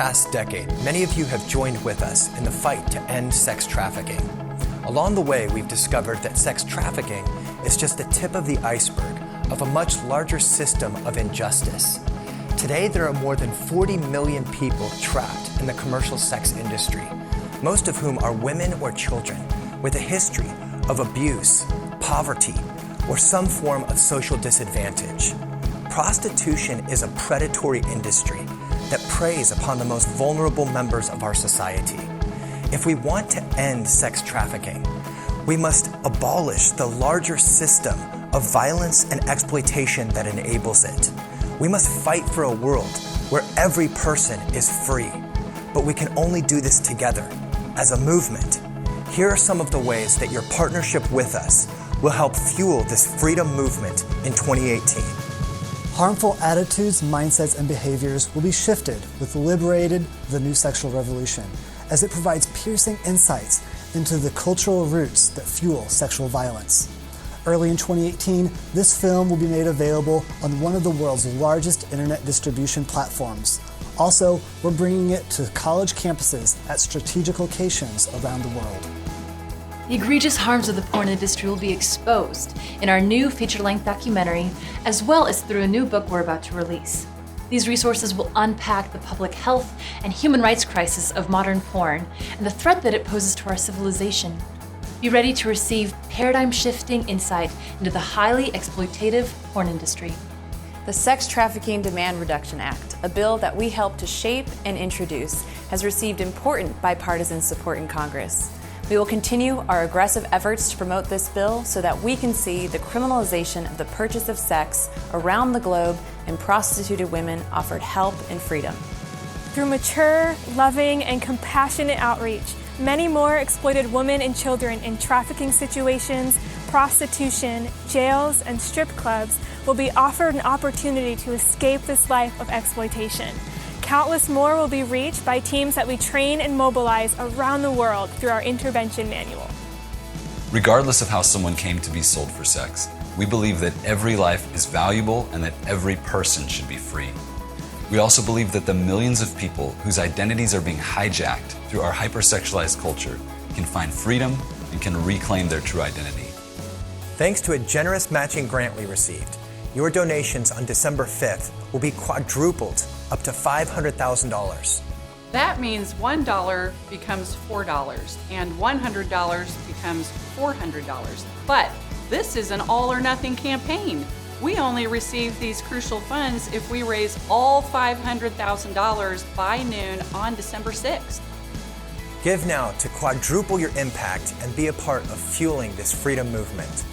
past decade, many of you have joined with us in the fight to end sex trafficking. Along the way, we've discovered that sex trafficking is just the tip of the iceberg of a much larger system of injustice. Today, there are more than 40 million people trapped in the commercial sex industry, most of whom are women or children with a history of abuse, poverty, or some form of social disadvantage. Prostitution is a predatory industry that preys upon the most vulnerable members of our society. If we want to end sex trafficking, we must abolish the larger system of violence and exploitation that enables it. We must fight for a world where every person is free, but we can only do this together as a movement. Here are some of the ways that your partnership with us will help fuel this freedom movement in 2018. Harmful attitudes, mindsets, and behaviors will be shifted with Liberated, the New Sexual Revolution, as it provides piercing insights into the cultural roots that fuel sexual violence. Early in 2018, this film will be made available on one of the world's largest internet distribution platforms. Also, we're bringing it to college campuses at strategic locations around the world. The egregious harms of the porn industry will be exposed in our new feature-length documentary, as well as through a new book we're about to release. These resources will unpack the public health and human rights crisis of modern porn and the threat that it poses to our civilization. Be ready to receive paradigm-shifting insight into the highly exploitative porn industry. The Sex Trafficking Demand Reduction Act, a bill that we helped to shape and introduce, has received important bipartisan support in Congress. We will continue our aggressive efforts to promote this bill so that we can see the criminalization of the purchase of sex around the globe and prostituted women offered help and freedom. Through mature, loving, and compassionate outreach, many more exploited women and children in trafficking situations, prostitution, jails, and strip clubs will be offered an opportunity to escape this life of exploitation. Countless more will be reached by teams that we train and mobilize around the world through our intervention manual. Regardless of how someone came to be sold for sex, we believe that every life is valuable and that every person should be free. We also believe that the millions of people whose identities are being hijacked through our hypersexualized culture can find freedom and can reclaim their true identity. Thanks to a generous matching grant we received, your donations on December 5th will be quadrupled up to $500,000. That means $1 becomes $4 and $100 becomes $400. But this is an all or nothing campaign. We only receive these crucial funds if we raise all $500,000 by noon on December 6th. Give now to quadruple your impact and be a part of fueling this freedom movement.